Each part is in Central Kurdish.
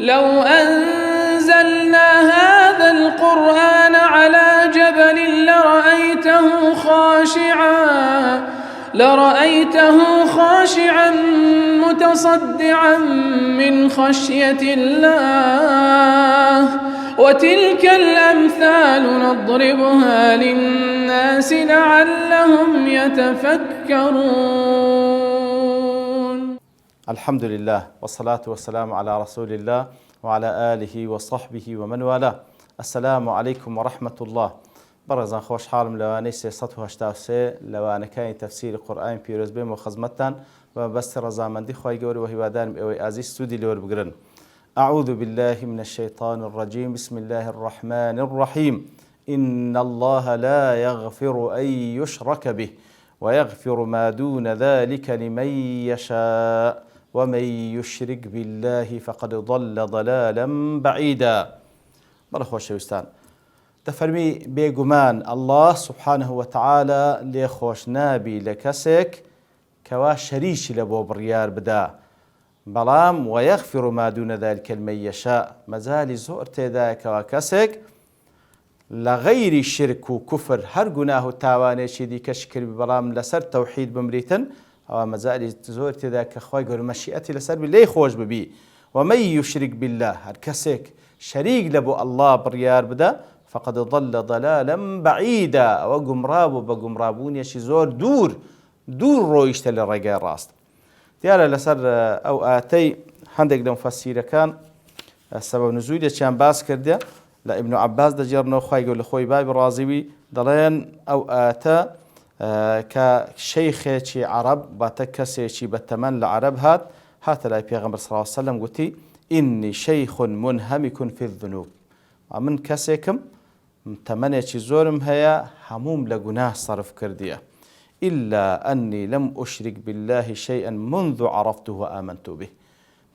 لو أنزلنا هذا القرآن على جبل لرأيته خاشعا متصدعا من خشية الله وتلك الأمثال نضربها للناس لعلهم يتفكرون. الحمد لله والصلاة والسلام على رسول الله وعلى آله وصحبه ومن والاه. السلام عليكم ورحمة الله. برزان خوش حالم لواني 383 لوانكاين تفسير القرآن بيروز بهم وخزمتان وبس رزامندي خواهي قوري وهوادان بأوي أزيز سودي لور بقرن. أعوذ بالله من الشيطان الرجيم. بسم الله الرحمن الرحيم. إن الله لا يغفر أن يشرك به ويغفر ما دون ذلك لمن يشاء ومن يشرك بالله فقد ضل ضلالا بعيدا. برخوش شوستان تفرمي بيقمان الله سبحانه وتعالى ليخوش نابي لكسك كوا شريش لبو بريار بدا بلام ويغفر ما دون ذلك لمن يشاء مزالي زور تيدا كوا كسك لغير شرك وكفر هر گناه تاواني شدي كشكر بلام لسر توحيد بمريتن او مزالي زور تيدا كخواي قول مشيئتي لسر بلي خوش ببي ومن يشرك بالله هر كسك شريك لبو الله بريار بدا فقد ضل ضلالا بعيدا وقمراب بقمرابون يشي زور دور رويشت للرقاء راست ديالا لسر او آتي هندق لمفسير كان السبب نزول يشان باس كرديا لابن عباس دجرنا خواي يقول لخوي باب الرازوي دلين او آتا كشيخ عرب باتكسي بتمن لعرب هات لا بيغمبر صلى الله عليه وسلم قلتي إني شيخ منهمك في الذنوب من كسيكم تمنى زورم هيا هموم لقناه صرف كردية إلا أني لم أشرك بالله شيئا منذ عرفته وآمنت به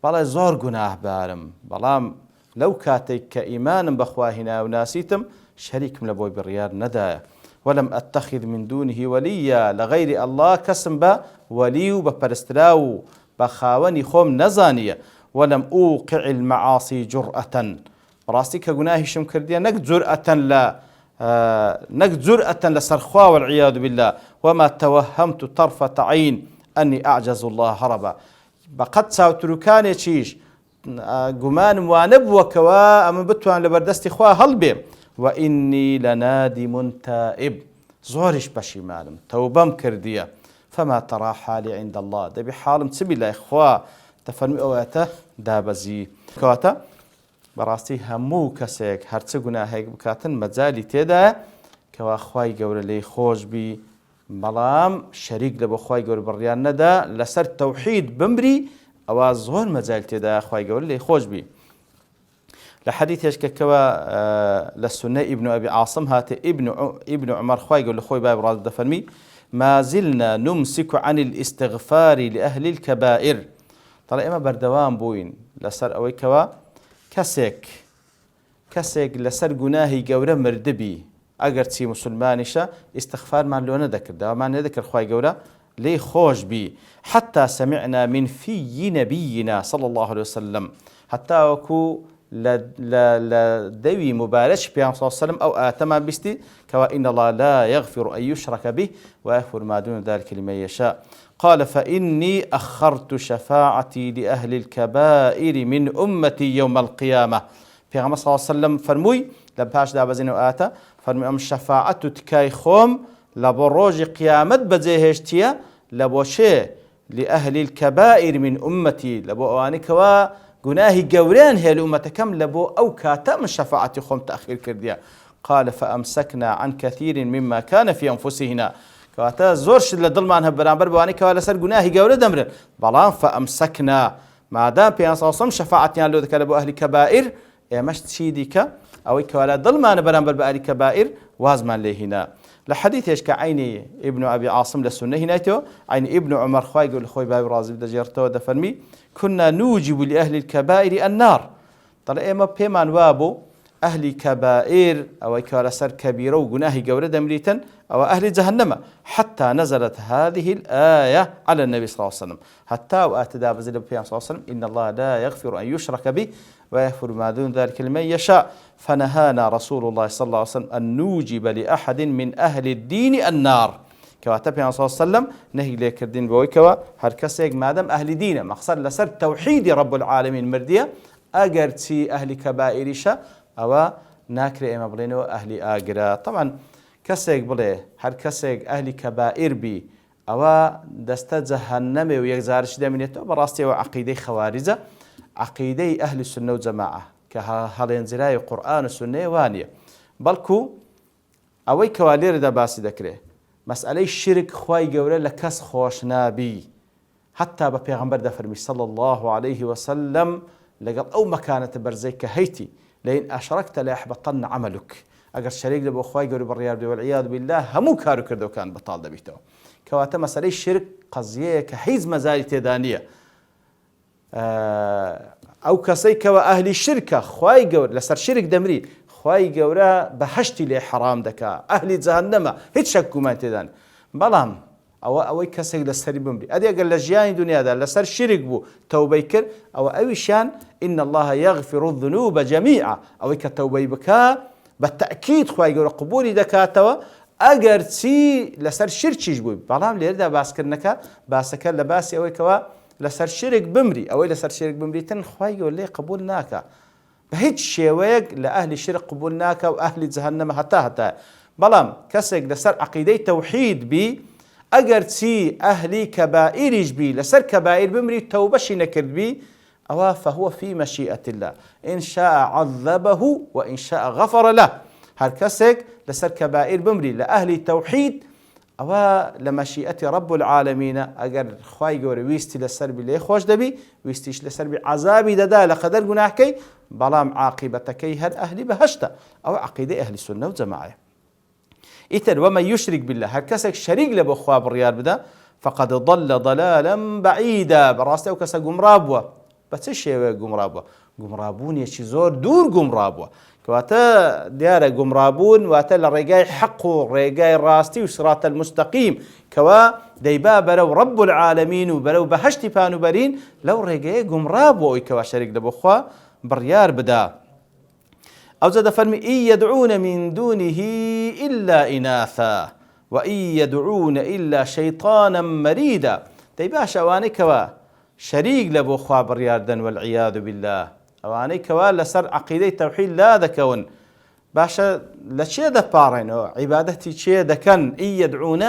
بلا زور قناه بارم بلا لو كاتيك إيمانا بخواهنا وناسيتم شريكم لبوي بالريار ندايا ولم أتخذ من دونه وليا لغير الله كسم با وليو بپرستراو بخاوني خوم نزانية ولم أوقع المعاصي جرأة راسي كقناهي شم كرديا نك جرأة لسرخوا والعياذ بالله وما توهمت طرفة عين أني أعجز الله هربا بقد ساوتركاني تشيش قمان وانبوك وأمن بتوان لبردستي خوا هلبي وإني لنادم تائب زورش بشي مالم توبام كرديا فما ترى حالي عند الله ده بحالم تسبي الله إخوة تفرمي أواته دابزي كواتا براستي همو كسيك هرچه گناهيك بكاتن مجالي تيدا كوا خواي قول لي خوش بي بلام شريك لبو خواي قول بريان ندا لسر توحيد بمري اواز زور مجال تيدا خواي قول لي خوش بي لحديث يشكا كوا للسنة ابن أبي عاصم هات ابن عمر خواي قول لخوي باب راز دفرمي ما زلنا نمسك عن الاستغفار لأهل الكبائر طلع إما بردوان بوين لسر أوي كوا كسيك لسر گناهي قورة مردبي اگر تي مسلمانشا استغفار من لونه ذكر دا ما نذكر خواي قورة لي خوش بي حتى سمعنا من في نبينا صلى الله عليه وسلم حتى وكو لدوي مبارش بيان صلى الله عليه وسلم او آتما بستي كوا إن الله لا يغفر أن يشرك به ويغفر ما دون ذلك لمن يشاء قال فإني أخرت شفاعتي لأهل الكبائر من أمتي يوم القيامة في صلى الله عليه وسلم فرموي لباش دابزين وآتا فرمي أم شفاعتو تكاي خوم لبروج قيامت بزيهشتيا لبوشي لأهل الكبائر من أمتي لبو أوانيك وقناهي قورين هي الأمة كم لبو أو كاتا من شفاعتي خوم تأخير كرديا قال فأمسكنا عن كثير مما كان في أنفسهنا كواتا زورش لدل معنها برامبر بواني كوالا سر قناهي قورة دمرن بلان فأمسكنا ما دام بيان صوصم شفاعتيان لو ذكر لبو أهل كبائر مش تشيدك أو كوالا دل معنى برامبر بأهل كبائر وازمان لهنا لحديث يشكى عيني ابن أبي عاصم للسنة هنايتو عين ابن عمر خواي يقول خوي باب رازي دجيرتو دفرمي كنا نوجب لأهل الكبائر النار طلع إما بيمان وابو أهل كبائر أو كالسر كبيرة وجناه جورة دمريتا أو أهل جهنم حتى نزلت هذه الآية على النبي صلى الله عليه وسلم حتى وآتدا بزل صلى الله عليه وسلم إن الله لا يغفر أن يشرك به ويغفر ما دون ذلك لمن يشاء فنهانا رسول الله صلى الله عليه وسلم أن نوجب لأحد من أهل الدين النار كواتب صلى الله عليه وسلم نهي لك الدين بويكوا هركسيك مادام أهل دينه مقصد لسر توحيد رب العالمين مردية أجرتي أهل كبائرشة أو ناكر إما بلينو أهل آجرا طبعا كسيك بلي هركسيك أهل كبائر بي أو دست جهنم ويجزارش دمنيته براستي وعقيدة خوارزة عقيدة أهل السنة والجماعة كهالينزلاء القرآن والسنة وانية بلكو أوي كوالير دا باسي دكره مسألة الشرك خواي جورا لكس خوش نابي حتى ببيغمبر دا فرمي صلى الله عليه وسلم لقد أو مكانة برزيك هيتي لين أشركت ليحبطن عملك أجر شريك لبو خواي جورا بالرياض والعياذ بالله همو كارو كردو كان بطال دبيتو كواتا مسألة الشرك قضية كحيز مزالي تدانية أو كسيك وأهل الشركة خواي جورا لسر شرك دمري خواي جورا بحشتي لي حرام دكا أهل جهنم هيت شكو ما تدان بلام أو كسيك لسر بمري أدي أقل لجياني دنيا دا لسر شرك بو توبيكر أو أويشان إن الله يغفر الذنوب جميعا أو كتوبي بكا بالتأكيد خواي جورا قبولي دكاتوا أجر تي لسر شرك يجبوي بلام ليردا باسكرنكا باسكر لباسي أو كوا لسر شرك بمري أو لسر شرك بمري تن خواي جورا لي قبولناكا بهيج شيويق لأهل الشرك قبولناك وأهل جهنم حتى بلام كسيق لسر عقيدة توحيد بي أجر تي أهلي كبائر يجبي لسر كبائر بمري توبشي نكرد بي أو فهو في مشيئة الله إن شاء عذبه وإن شاء غفر له هر كسيق لسر كبائر بمري لأهل توحيد أو لمشيئة رب العالمين أجر خواي جوري ويستي لسر بلي خوش دبي ويستيش لسر بعذابي ددا لقدر جناحكي بلام عاقبتكي هر أهل بهشتا أو عقيدة أهل السنة والجماعة إتر ومن يشرك بالله هر كسك شريك لبو خواه بالريال بدا فقد ضل ضلالا بعيدا براسته وكسا قمرابوا بتشي قمرابون يشي زور دور قمرابوا كواتا ديارة قمرابون واتا لرقاي حقه رقاي راستي وصراط المستقيم كوا ديبا بلو رب العالمين وبلو بهشتي بانو برين لو رقاي قمرابوا كوا شريك لبو خواه بريار بدا أو زاد فرمي إن يدعون من دونه إلا إناثا وإن يدعون إلا شيطانا مريدا ديبا شواني كوا شريك لبو خواه بريار دن والعياذ بالله أواني كوا لسر عقيدة توحيد لا ذكون باشا لشي دبارين عبادتي شي دكن إن يدعون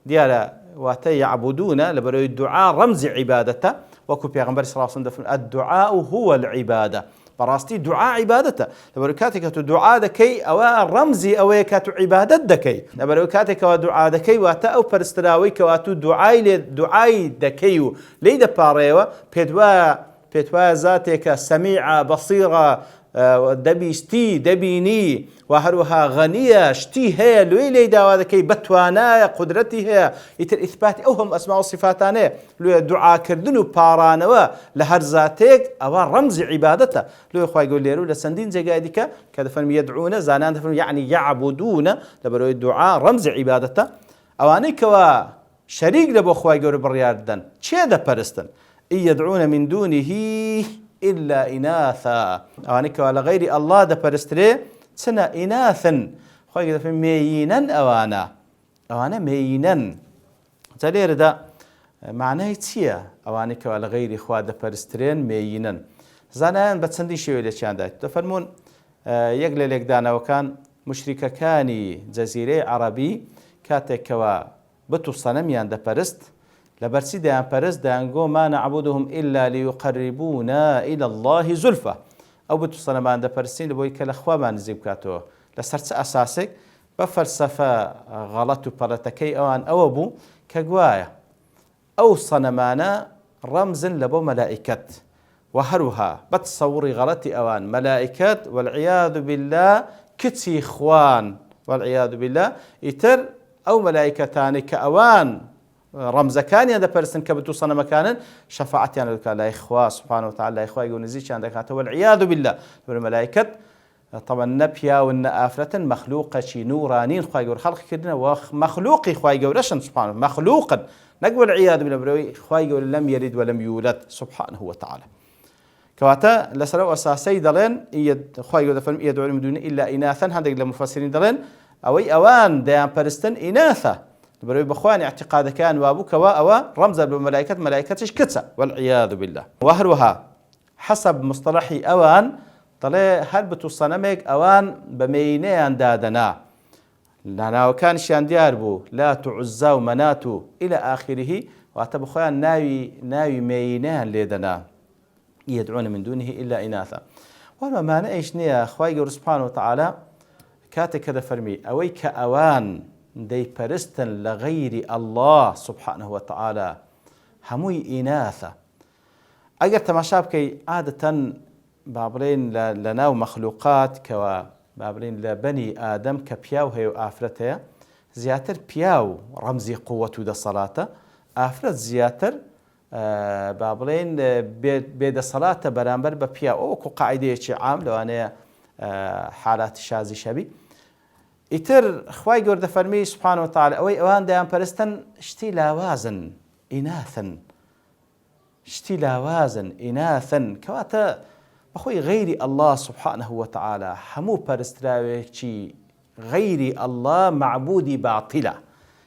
ديالا واتي يعبدون لبرو الدعاء رمز عبادته وكو بيغمبر صلى الله عليه وسلم الدعاء هو العبادة براستي دعاء عبادته لبركاتك دعاء دكي أو رمزي أو كاتو عبادة دكي لبركاتك ودعاء دكي واتا أو برستراوي كواتو دعاء دكي ليدا باريوا بيتوا ذاتك سميعة بصيرة دبي شتي دبيني وهروها غنية شتي هي لوي ليدا وذكي بتوانا قدرتي هي يتر إثبات أوهم أسماء وصفاتانه لو دعاء كردنو بارانوا لهر ذاتك أو رمز عبادته لو إخوة يقول لي لسندين زجاجك كذا فهم يدعون زانان فهم يعني يعبدون لبرو الدعاء رمز عبادته أواني كوا شريك لبو إخوة يقول بالرياض شيء هذا برستن إن يدعون من دونه إلا إناثا أوانيك على غير الله ده برستري سنة إناثا خوي في ميينا أوانا ميينا تلير ده معناه تيا أوانيك على غير إخوة ده برسترين ميينا زانان بتسندي شيء ولا شيء عندك تفهمون يقل لك دانا وكان مشركة كاني جزيرة عربي كاتكوا بتو صنميان ده برست لبرسي ديان برس ديان قو ما نعبدهم إلا ليقربونا إلى الله زلفة أو بتوصلنا ما عند برسين لبوي كالأخوة ما نزيب كاتوه لسرت أساسك بفلسفة غلط وبرتكي أوان أو أبو كقوايا أو صنمانا رمز لبو ملائكة وهروها بتصوري غلطي أوان ملائكة والعياذ بالله كتي إخوان والعياذ بالله يتر أو ملائكتان كأوان رمز كان يا برسن كبتو صنم مكانا شفاعتي أنا لك لا إخوة سبحانه وتعالى إخوة يقول نزيش عندك والعياذ بالله والملائكة طبعا نبيا وإن آفرة مخلوقة شي نورانين خواي جور خلق كدنا ومخلوقي خواي جورشن سبحانه مخلوقا نقول العياذ بالله بروي خواي جور لم يلد ولم يولد سبحانه وتعالى كواتا لسرو أساسي دلين خواي جور دفن يدعون من دون إلا إناثا هذا المفسرين دلين أوان ديان برستن إناثا بروي بخواني اعتقاد كان وابوك أو رمز بالملائكة ملائكة كتسا والعياذ بالله وهروها حسب مصطلحي أوان طلع هربت الصنمك أوان بمينيان دادنا لأنه كان شان دياربو لا تعزى ومناتو إلى آخره واتبخوان ناوي مينيان ليدنا يدعون من دونه إلا إناثا وما معنى إيش نيا خواي سبحانه وتعالى كاتي كذا فرمي أويك أوان دي برستن لغير الله سبحانه وتعالى هموي إناثا أجر تماشابكي عادة بابرين لناو مخلوقات كوا بابرين لبني آدم كبياو هيو آفرته زياتر بياو رمزي قوة دا صلاة آفرت زياتر بابرين بيد صلاة برامبر ببياو وكو قاعدة عام لو أنا حالات شازي شبي إتر خواي قرد فرمي سبحانه وتعالى أوان ديان برستن اشتي لاوازن إناثا اشتي لاوازن إناثا كواتا أخوي غيري الله سبحانه وتعالى حمو برستراويكي غيري الله معبودي باطلة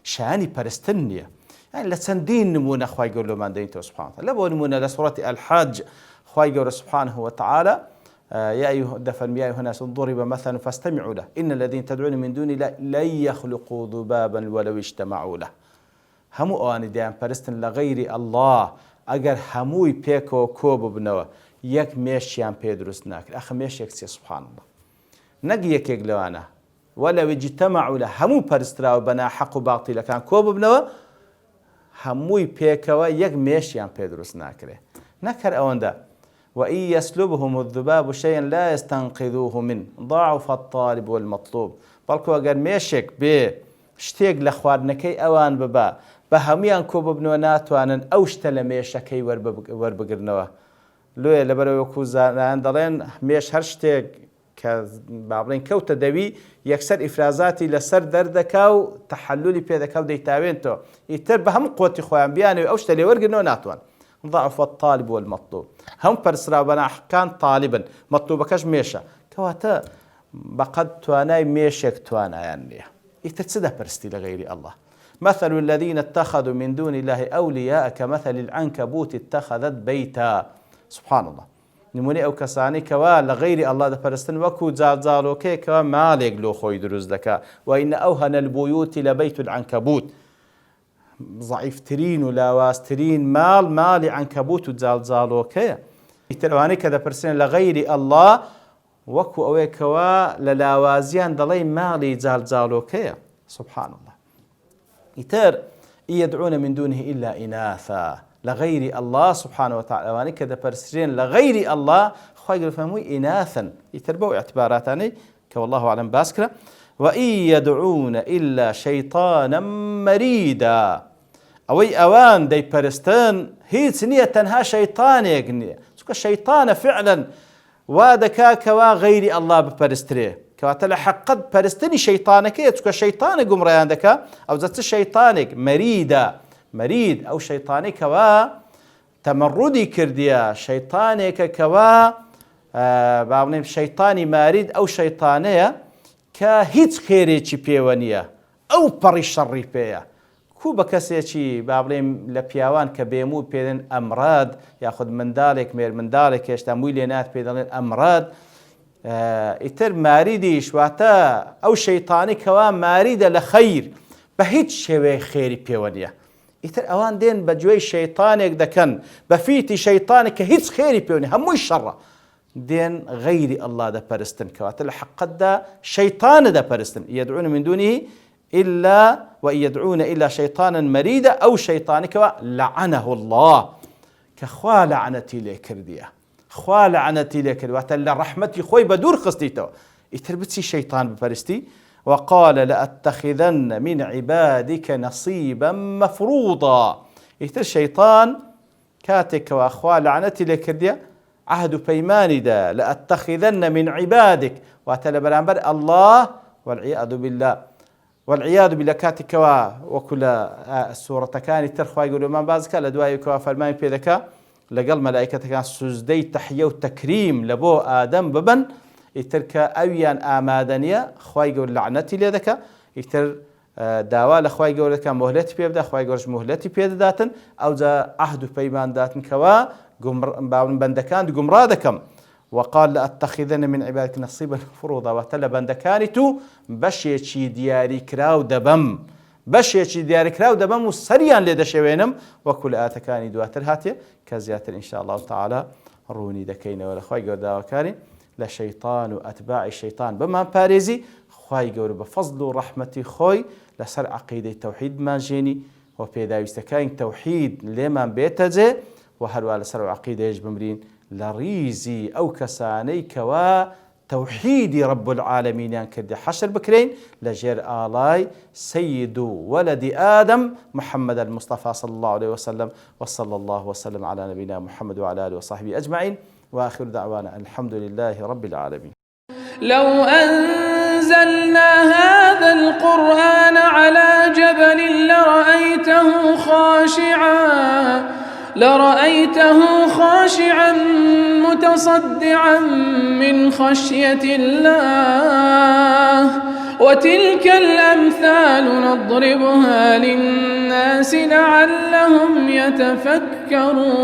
شاني برستنية يعني لسندين نمونا أخوي يقول له ما دينته سبحانه وتعالى لبو نمونا لسورة الحج أخوي يقول سبحانه وتعالى يا أيها الدفن يا أيها الناس ضرب مثلا فاستمعوا له إن الذين تدعون من دون الله لن يخلقوا ذبابا ولو اجتمعوا له همو آني ديان برستن لغيري الله أجر هموي بيكو كوب بنوا يك ميشيان بيدروس ناكل أخ ميشيك سبحان الله نقي يك يقلوانا ولو اجتمعوا له همو برستراو بنا حق باطل كان كوب بنوا هموي بيكو يك ميشيان بيدروس ناكله نكر أوندا وإن يسلبهم الذباب شيئا لا يستنقذوه منه ضعف الطالب والمطلوب بلكو أجر ميشيك بشتيق لخوارنكي أوان ببا بهميان كوب بنوا ناتوانا أوشتل ميشكي وربقرنوا لوی لبرای وکوزان دارن میش هر شته که بعدين كوت دوي يكسر إفرازاتي لسر دردكاو تحللي بيدكاو ديتاوين تو يتر بهم قوتي خوان بياني أوش تلي ورقنو ناتوان ضعف الطالب والمطلوب هم برسرا بنا كان طالبا مطلوبكش ميشا كواتا بقد تواناي ميشك توانا يعني يتتسده برستي لغير الله مثل الذين اتخذوا من دون الله أولياء كمثل العنكبوت اتخذت بيتا سبحان الله نموني أو كساني كوا لغير الله ده برستن وكو زالزالو كي كوا مالك لو خوي دروز دكا وإن أوهن البيوت لبيت العنكبوت ضعيف ترين ولاواس ترين مال عنكبوت وزالزالو كي يتلواني كذا برستن لغير الله وكو أوي كوا للاوازيان دلي مالي زالزالو كي سبحان الله يتر يدعون من دونه إلا إناثا لغير الله سبحانه وتعالى واني كذا برسرين لغير الله خواهي فهموي إناثا يتربوا اعتباراتاني كوالله أعلم باسكرة وإن يدعون إلا شيطانا مريدا أوي أوان دي برستان هي سنية تنها شيطان يقنية سوك الشيطان فعلا وادكا كوا غير الله ببرستريه كواتل حقد برستني شيطانك سوك الشيطان قمريان دكا أو زدت الشيطانك مريدا مريد أو شيطاني كوا تمردي كرديا شيطانك كوا بعضهم شيطاني مارد أو شيطانية كهيت خيري بيوانية أو بري شري بيا كو بكسيتي بعضهم لبيوان كبيمو بيدن أمراض ياخذ من ذلك مير من ذلك يشتمويلينات بيدن أمراض إتر ماردي شواتا أو شيطاني كوا مارد لخير بهيت شوي خيري بيوانية إتر أوان دين بجوي شيطانك دكان بفيتي شيطانك هيتس خيري بيوني همو الشر دين غير الله ده برستن كواتل حق ده شيطان ده برستن يدعون من دونه إلا ويدعون إلا شيطانا مريدا أو شيطانك لعنه الله كخوا لعنتي لكرديا خوا لعنتي لكرديا واتل رحمتي خوي بدور قصديته إتر بتسي شيطان ببرستي وقال لأتخذن من عبادك نصيبا مفروضا يتر الشيطان كاتك وأخوة لعنتي لكرديا عهد بيماني دا لأتخذن من عبادك واتل برانبر الله والعياذ بالله والعياذ بالله كاتك وكل السورة كان ترخوا يقولوا من بازك لدواء كوا فرمان بيدك لقل ملائكة كان سجدي تحية وتكريم لبو آدم ببن يترك أويان آمادنيا خواي يقول لعنتي لذك يتر داوا لخواي يقول لك مهلتي بيبدا خواي يقول مهلتي بيداتن أو ذا عهد بيمان داتن كوا بندكان قمرادكم وقال لأتخذن من عبادك نصيبا مفروضا وتل بندكانتو بشيتشي دياري كراو دبم بشيتشي دياري كراو دبم وسريان لدشوينم وكل آتكاني دواتر هاتي كزياتر إن شاء الله تعالى روني دكين ولا خواي يقول داوكاري لشيطان وأتباع الشيطان بما باريزي خواي يقول بفضل ورحمتي خوي لسر عقيدة توحيد مانجيني وبيدا يستكاين توحيد لمن بيتزي وهلوا لسر عقيدة يجب بمرين لريزي أو كساني كوا توحيد رب العالمين يعني كردي حشر بكرين لجير آلاي سيد ولد آدم محمد المصطفى صلى الله عليه وسلم وصلى الله وسلم على نبينا محمد وعلى آله وصحبه أجمعين وآخر دعوانا الحمد لله رب العالمين. لو أنزلنا هذا القرآن على جبل لرأيته خاشعا متصدعا من خشية الله وتلك الأمثال نضربها للناس لعلهم يتفكرون.